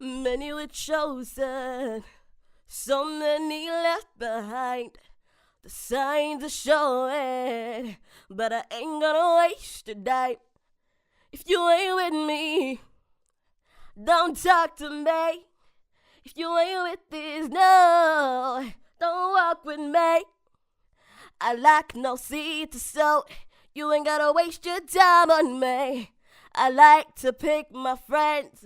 Many were chosen, so many left behind. The signs are showing, but I ain't gonna waste a dime. If you ain't with me, don't talk to me. If you ain't with this, no, don't walk with me. I like no seed to sow. You ain't gotta waste your time on me. I like to pick my friends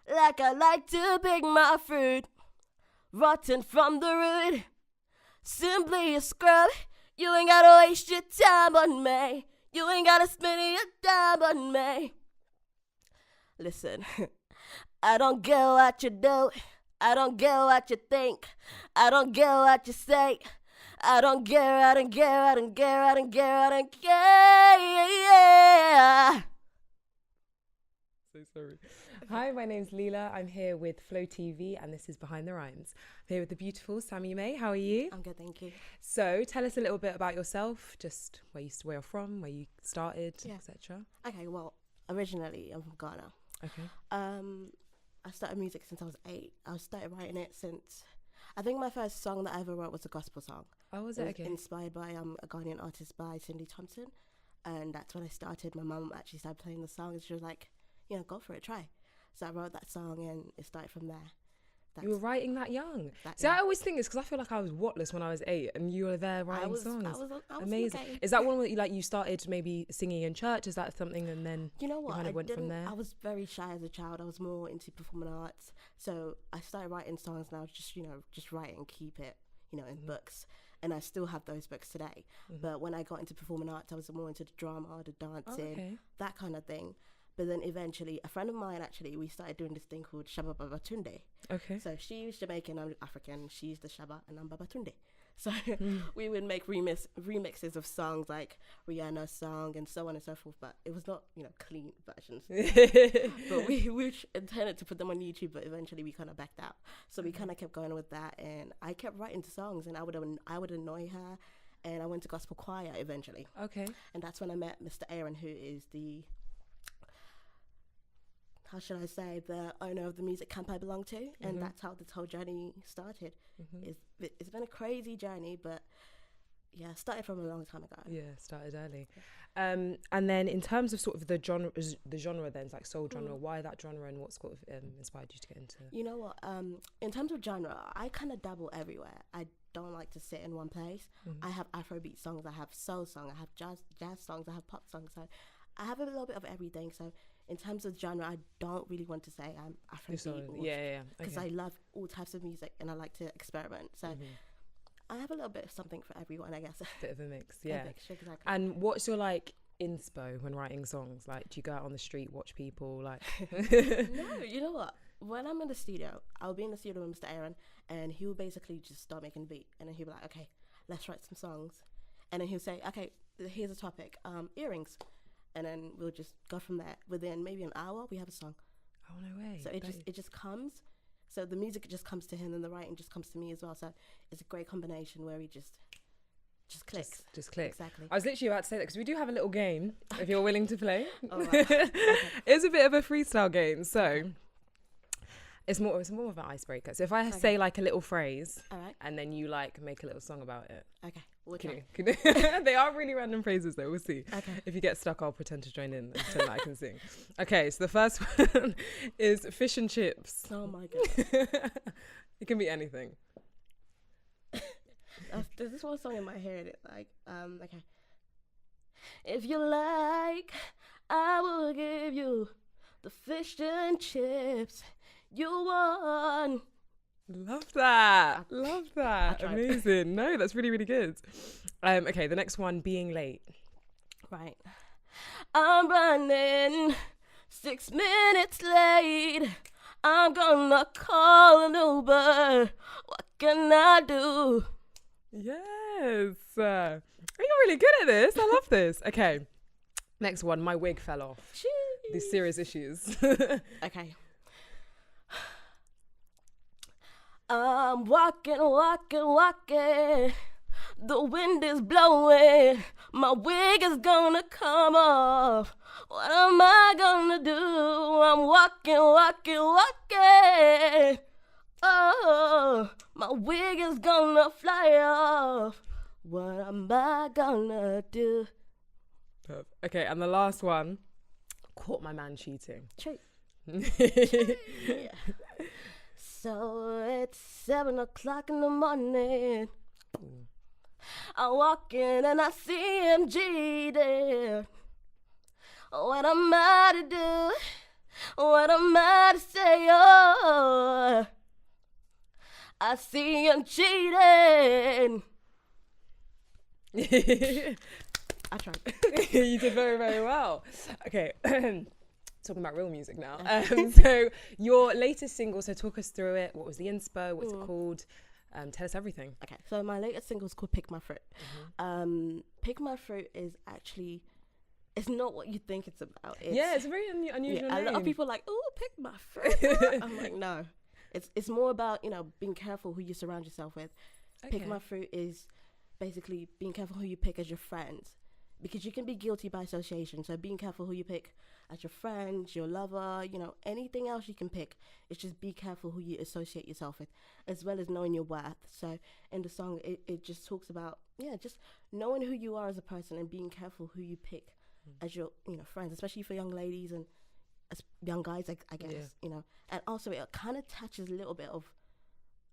like I like to pick my fruit. Rotten from the root, simply a scrub. You ain't gotta waste your time on me. You ain't gotta spend your time on me. Listen, I don't get what you do. I don't get what you think. I don't get what you say. I don't care, I don't care, I don't care, I don't care, I don't care. Yeah. So sorry. Hi, my name's Leila. I'm here with FlowTV and this is Behind the Rhymes. I'm here with the beautiful Sami Mae. How are you? I'm good, thank you. So tell us a little bit about yourself, just where you're from, where you started, etc. Okay, well, originally I'm from Ghana. Okay. I started music since I was 8. I started writing it since, I think my first song that I ever wrote was a gospel song. Oh, was It it? was Okay. inspired by a Ghanaian artist by Cindy Thompson. And that's when I started. My mum actually started playing the song and she was like, go for it, try. So I wrote that song and it started from there. You were writing that young. That See, young. I always think it's because I feel like I was whatless when I was 8 and you were there writing songs. I was Amazing. okay. Is that one where you started maybe singing in church? Is that something and then You know what? kind of went from there? I was very shy as a child. I was more into performing arts. So I started writing songs and I was just write and keep it, in books. And I still have those books today. But when I got into performing arts, I was more into the drama, the dancing, that kind of thing. But then eventually, a friend of mine, we started doing this thing called Shaba Babatunde. Okay. So she's Jamaican, I'm African. She's the Shaba and I'm Babatunde. So we would make remixes of songs like Rihanna's song and so on and so forth. But it was not, clean versions. But we intended to put them on YouTube, but eventually we kind of backed out. So we kind of kept going with that. And I kept writing the songs and I would annoy her. And I went to gospel choir eventually. Okay. And that's when I met Mr. Aaron, who is the... how should I say, the owner of the music camp I belong to. And that's how this whole journey started. It's been a crazy journey, but yeah, started from a long time ago. Yeah, started early. And then in terms of sort of the genre then, it's like soul genre, why that genre and what sort of inspired you to get into? You know what, in terms of genre, I kind of dabble everywhere. I don't like to sit in one place. I have Afrobeat songs, I have soul songs, I have jazz songs, I have pop songs. So I have a little bit of everything. So in terms of genre, I don't really want to say I'm Afrobeat. Because I love all types of music and I like to experiment. So I have a little bit of something for everyone, I guess. Bit of a mix, yeah. A mixture, exactly. And what's your inspo when writing songs? Like, do you go out on the street, watch people? Like, No, you know what? When I'm in the studio, I'll be in the studio with Mr. Aaron, and he'll basically just start making a beat, and then he'll be like, "Okay, let's write some songs," and then he'll say, "Okay, here's a topic, earrings." And then we'll just go from there. Within maybe an hour, we have a song. Oh, no way. So it just comes. So the music just comes to him and the writing just comes to me as well. So it's a great combination where we just clicks. Just click. Exactly. I was literally about to say that because we do have a little game if you're willing to play. All right. Okay. It's a bit of a freestyle game. So it's more of an icebreaker. So if I say a little phrase, all right, and then you make a little song about it. Okay. We'll Can try. you? They are really random phrases though. We'll see. Okay. If you get stuck, I'll pretend to join in until I can sing. Okay, so the first one is fish and chips. Oh my god. It can be anything. There's this one song in my head. Okay. If you like, I will give you the fish and chips you want. Love that. I tried. Amazing. No, that's really, really good. Okay, the next one, being late. Right. I'm running 6 minutes late. I'm gonna call an Uber. What can I do? Yes. You're really good at this. I love this. Okay. Next one, my wig fell off. Jeez. These serious issues. Okay. I'm walking. The wind is blowing. My wig is gonna come off. What am I gonna do? I'm walking, walking, walking. Oh, my wig is gonna fly off. What am I gonna do? Okay, and the last one, caught my man cheating. Cheat. Yeah. So it's 7 o'clock in the morning. I walk in and I see him cheating. What am I to do? What am I to say? Oh, I see him cheating. I tried. You did very, very well. Okay. Talking about real music now. So your latest single, so talk us through it. What was the inspo? What's it called? Tell us everything. Okay, so my latest single is called Pick My Fruit. Pick My Fruit is actually, it's not what you think it's about. It's a very unusual name. A lot of people are like, oh, pick my fruit. I'm like, no. It's more about, being careful who you surround yourself with. Okay. Pick My Fruit is basically being careful who you pick as your friends, because you can be guilty by association. So being careful who you pick as your friends, your lover, anything else you can pick. It's just be careful who you associate yourself with, as well as knowing your worth. So in the song, it just talks about, just knowing who you are as a person and being careful who you pick as your, friends, especially for young ladies and as young guys, I guess, And also it kind of touches a little bit of,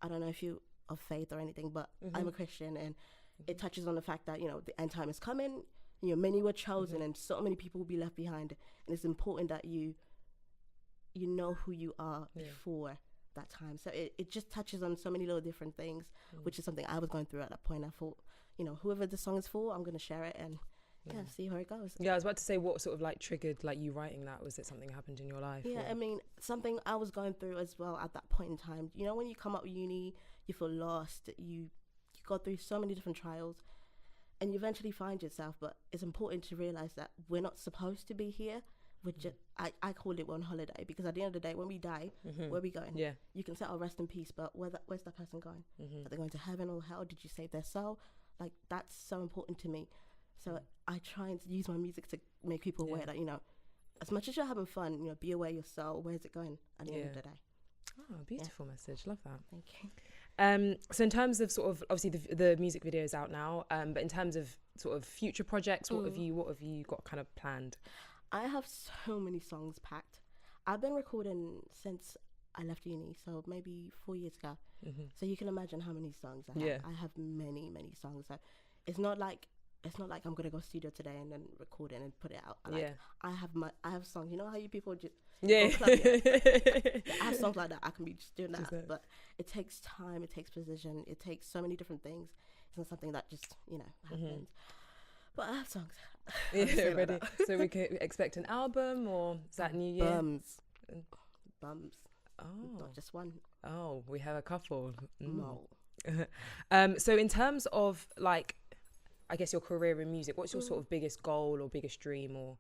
I don't know if you of faith or anything, but I'm a Christian, and it touches on the fact that, the end time is coming. Many were chosen and so many people will be left behind. And it's important that you know who you are before that time. So it just touches on so many little different things, which is something I was going through at that point. I thought, whoever the song is for, I'm going to share it and see how it goes. Yeah, I was about to say, what sort of triggered you writing that? Was it something that happened in your life? Yeah, or? I mean, something I was going through as well at that point in time. When you come up uni, you feel lost, you go through so many different trials, and you eventually find yourself. But it's important to realize that we're not supposed to be here. We're just, I call it one holiday, because at the end of the day, when we die, where are we going? Yeah, you can say, "Oh, rest in peace," but where's that person going? Are they going to heaven or hell? Did you save their soul? That's so important to me. So I try and use my music to make people aware that, as much as you're having fun, be aware of your soul. Where's it going at the end of the day? Oh, beautiful message. Love that. Thank you. So in terms of sort of, obviously the music video is out now, but in terms of sort of future projects, what have you got kind of planned? I have so many songs packed. I've been recording since I left uni, so maybe 4 years ago. So you can imagine how many songs I have. Yeah. I have many, many songs. So it's not like I'm gonna go studio today and then record it and put it out. I have songs. You know how you people just I have songs like that. I can be just doing that, but it takes time. It takes precision. It takes so many different things. It's not something that just happens. But I have songs. Ready. So we could expect an album, or is that New Year? Bums. Oh, not just one. Oh, we have a couple. No. So in terms of I guess your career in music, what's your sort of biggest goal or biggest dream? Or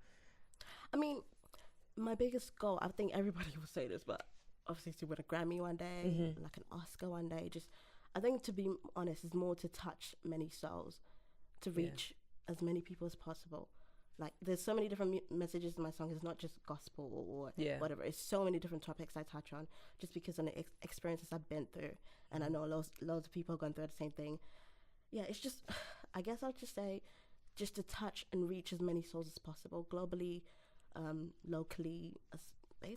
I mean, my biggest goal, I think everybody will say this, but obviously to win a Grammy one day, like an Oscar one day, I think, to be honest, is more to touch many souls, to reach as many people as possible. There's so many different messages in my song. It's not just gospel or whatever. It's so many different topics I touch on, just because of the experiences I've been through, and I know loads of people are going through the same thing. Yeah, it's just, I guess I'll just say, just to touch and reach as many souls as possible, globally, locally,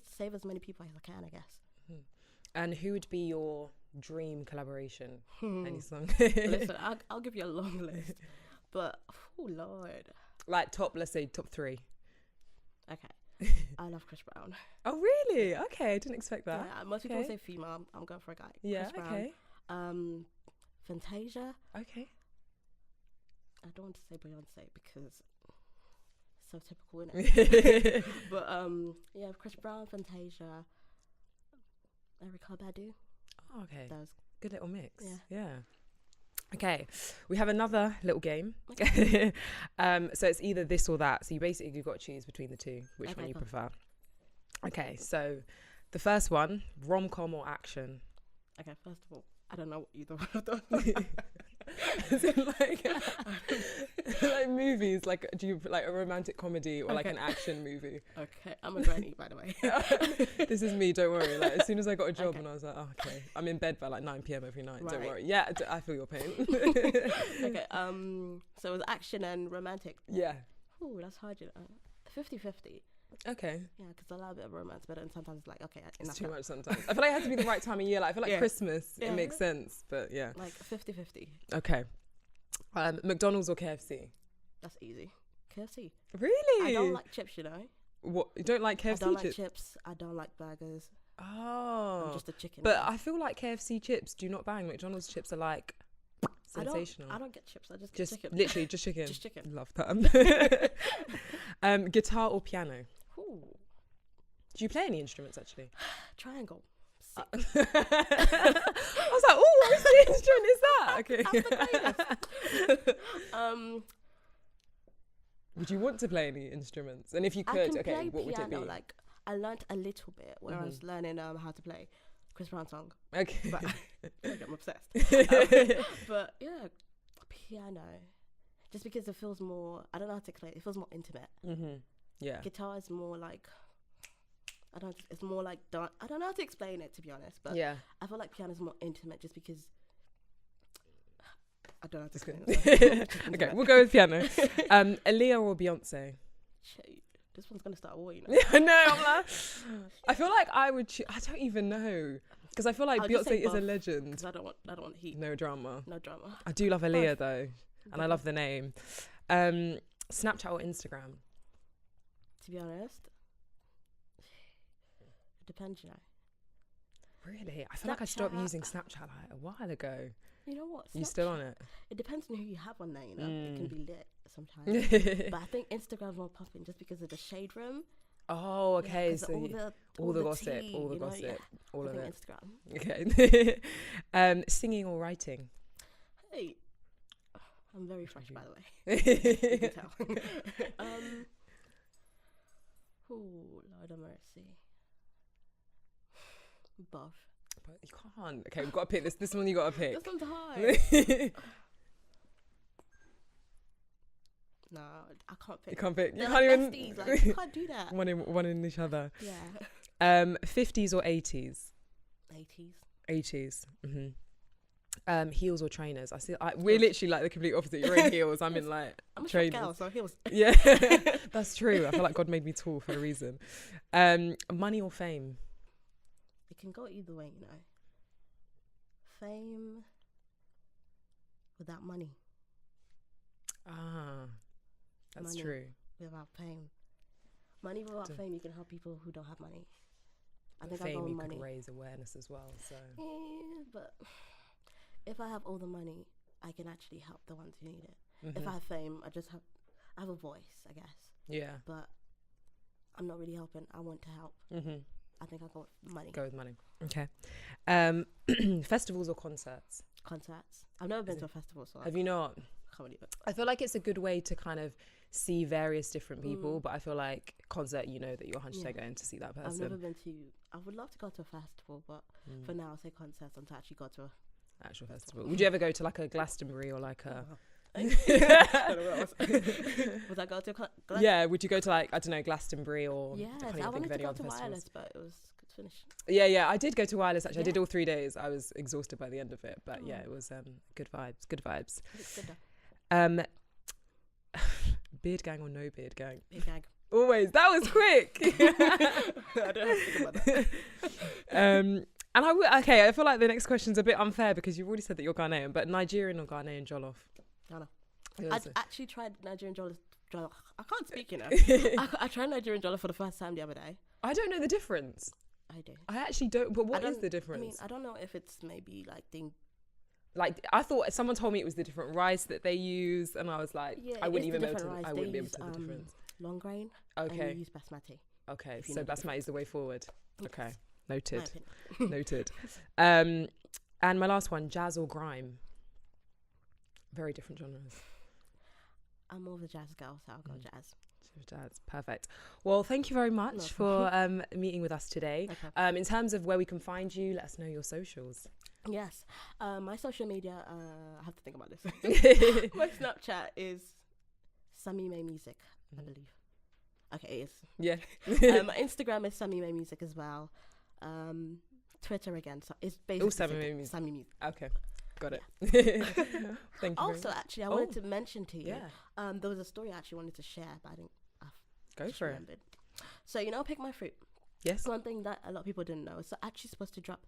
save as many people as I can, I guess. And who would be your dream collaboration? Any song? Listen, I'll give you a long list, but oh Lord, let's say top 3. Okay, I love Chris Brown. Oh really? Okay, I didn't expect that. Yeah, most people say female. I'm going for a guy. Yeah. Chris okay. Brown. Fantasia. Okay. I don't want to say Beyonce because it's so typical, isn't it? But Chris Brown, Fantasia, Erykah Badu. Oh, okay. That was good little mix. Yeah. Okay, we have another little game. Okay. So it's either this or that. So you've got to choose between the two. Which one you prefer? Okay, so the first one, rom-com or action? Okay, first of all, I don't know either one of those. As in like movies, like do you like a romantic comedy or like an action movie? Okay, I'm a granny, by the way. This is me, don't worry. Like as soon as I got a job and I was like, oh, okay, I'm in bed by like 9 p.m. every night. Right. Don't worry. Yeah, I feel your pain. Okay, so it was action and romantic. Yeah. Ooh, that's hard. 50-50. Okay. Yeah, because I love a bit of romance, but then sometimes it's like, okay, it's too much sometimes. I feel like it has to be the right time of year. Like I feel like Christmas, it makes sense, but yeah. Like 50-50. Okay. McDonald's or KFC? That's easy. KFC. Really? I don't like chips, you know. What? You don't like KFC chips? I don't like chips. I don't like burgers. Oh. I'm just a chicken. But I feel like KFC chips do not bang. McDonald's chips are like sensational. I don't get chips. I just get chicken. Literally just chicken. Just chicken. Love that. Guitar or piano? Ooh. Do you play any instruments actually? Triangle. I was like, oh, what instrument is that? Okay. Would you want to play any instruments? And if you could, okay, what would it be? Like I learnt a little bit when I was learning how to play Chris Brown song. Okay. But I'm obsessed. But yeah, piano. Just because it feels more, I don't know how to explain it. It feels more intimate. Yeah. Guitar is more like, it's more like, I don't know how to explain it, to be honest. But yeah. I feel like piano is more intimate just because, I don't know how to explain it. Okay, we'll go with piano. Aaliyah or Beyonce? This one's going to start a war, you know. Yeah, I know. I'm like, I feel like I would I don't even know. Because I feel like Beyonce is a legend. Because I don't want heat. No drama. No drama. I do love Aaliyah though. And I love the name. Snapchat or Instagram? To be honest, it depends, you know. Really? I feel like I stopped using Snapchat like a while ago. You know what? You still on it? It depends on who you have on there, you know. It can be lit sometimes. But I think Instagram's more popping just because of the shade room. Oh, okay. Yeah, so all the gossip, tea, all the gossip, all of it. Instagram. Okay. Singing or writing? Hey, I'm very fresh, by the way. You can tell. Oh, Lord have mercy. Buff. But you can't. Okay, we've got to pick this. This one you got to pick. This one's hard. No, I can't pick. You can't pick. They're You like can't even. besties, like, you can't do that. One in each other. Yeah. 50s or 80s? 80s. 80s. Heels or trainers? We're literally like the complete opposite. You're in heels. I'm in like I'm a trainers. short girl, so heels. Yeah, that's true. I feel like God made me tall for a reason. Money or fame? It can go either way, you know. Fame without money. That's money true. Without fame. Money without fame, you can help people who don't have money. I think fame, I go with you money. could raise awareness as well. So. Yeah, but if I have all the money, I can actually help the ones who need it. If I have fame, I have a voice, I guess. Yeah. But I'm not really helping. I want to help. I think I'll go with money. Go with money. Okay. Festivals or concerts? Concerts. I've never been to a festival, so have you not? I can't believe it. I feel like it's a good way to kind of see various different people, but I feel like concert, you know that you're 100% going to see that person. I've never been to. I would love to go to a festival, but for now, I'll say concerts and to actually go to a actual festival. Would you ever go to like a Glastonbury or like a? Would I go to yeah, would you go to like, I don't know, Glastonbury or I wanted to go to Wireless, but it was good finish. Yeah, I did go to Wireless actually. I did all 3 days. I was exhausted by the end of it, but yeah, it was good vibes. Beard gang or no beard gang? Beard gang. Always. That was quick. I don't have to think about that. And I feel like the next question's a bit unfair because you've already said that you're Ghanaian, but Nigerian or Ghanaian jollof? Ghana. I actually tried Nigerian jollof. I can't speak, you know. I tried Nigerian jollof for the first time the other day. I don't know the difference. I do. I actually don't. But what is the difference? I mean, I don't know if it's maybe like I thought someone told me it was the different rice that they use, and I was like, I wouldn't even be able to. I wouldn't be able to know the difference. Long grain. Okay. And you use basmati. Okay, so basmati is the way forward. Yes. Okay, noted. Noted. And my last one, jazz or grime? Very different genres. I'm more of a jazz girl, so I'll go jazz. of dads. Perfect. Well, thank you very much for meeting with us today. In terms of where we can find you, let us know your socials. Yes. My social media, I have to think about this. My Snapchat is Sami Mae Music, I believe. Okay, it is. Yeah. My Instagram is Sami Mae Music as well. Twitter again. So it's basically Sami Mae Music. Sami Music. Okay. Got it. Thank you. Also, actually, I wanted to mention to you, there was a story I actually wanted to share, but I didn't. Go for it. So, Pick My Fruit. Yes. One thing that a lot of people didn't know, it's actually supposed to drop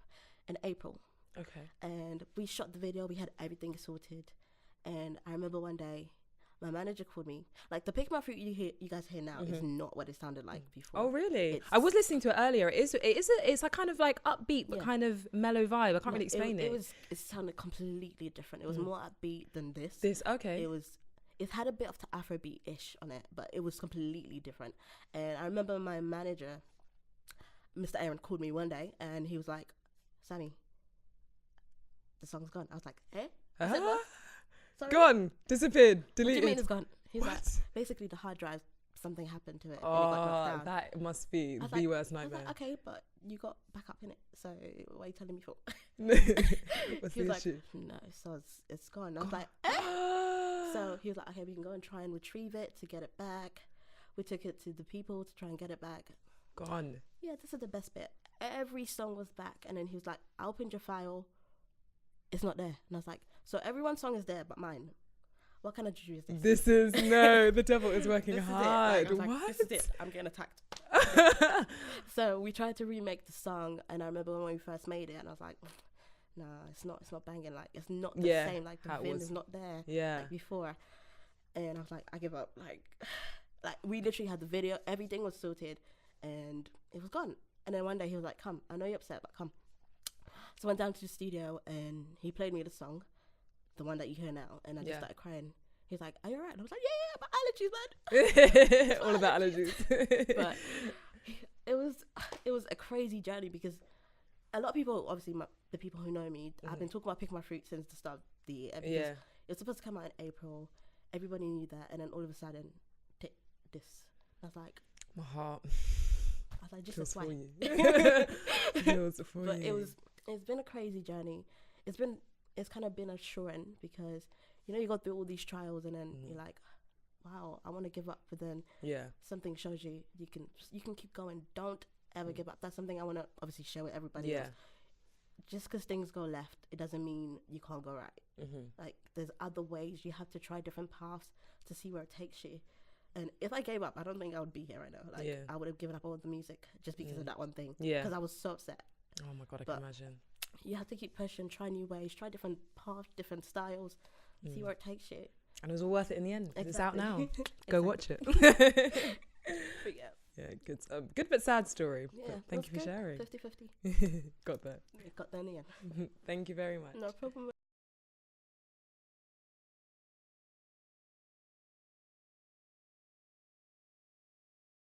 in April. Okay. And we shot the video, we had everything sorted. And I remember one day, my manager called me. Like, the Pick My Fruit you guys hear now is not what it sounded like before. Oh, really? I was listening to it earlier. It's like kind of like upbeat, but kind of mellow vibe. I can't really explain it. It sounded completely different. It was more upbeat than this. Okay. It had a bit of the Afrobeat-ish on it, but it was completely different. And I remember my manager, Mr. Aaron, called me one day, and he was like, Sammy, the song's gone. I was like, eh? I said, what? Sorry? Gone, disappeared, deleted. What do you mean it's gone? He's what? Like, basically the hard drive, something happened to it. Oh, and it got knocked down. that must be the worst nightmare. I was like, okay, but you got backup in it, so what are you telling me for? What's he was the like, issue? no, so it's gone. I was like, eh? So he was like, okay, we can go and try and retrieve it to get it back. We took it to the people to try and get it back. Gone. Yeah, this is the best bit. Every song was back, and then he was like, I opened your file. It's not there. And I was like, so everyone's song is there but mine. What kind of juju is this? The devil is working hard. Like, what? This is it. I'm getting attacked. So we tried to remake the song, and I remember when we first made it, and I was like, nah, it's not banging. Like, it's not the same. Like, the vim is not there like before. And I was like, I give up. Like we literally had the video. Everything was sorted, and it was gone. And then one day he was like, come, I know you're upset, but come. So I went down to the studio, and he played me the song, the one that you hear now, and I just started crying. He's like, are you alright? And I was like, yeah, my allergies, man. All of the allergies. But it was a crazy journey, because a lot of people, obviously the people who know me, I've been talking about Pick My Fruit since the start of the year. It was supposed to come out in April. Everybody knew that, and then all of a sudden, this. I was like, my heart. I was like, just a for you. But it's been a crazy journey. It's kind of been assuring, because you go through all these trials, and then you're like, wow, I want to give up, but then something shows you can keep going. Don't ever give up. That's something I want to obviously share with everybody else. Just because things go left, it doesn't mean you can't go right. Like, there's other ways. You have to try different paths to see where it takes you. And if I gave up, I don't think I would be here right now. Like, I would have given up all the music just because of that one thing. Because I was so upset. Oh my God, I can imagine. You have to keep pushing, try new ways, try different paths, different styles, see where it takes you. And it was all worth it in the end. Exactly. It's out now. Go watch it. But good. Good but sad story. Yeah, thank you for sharing. 50-50. Got there. Got there in the end. Thank you very much. No problem.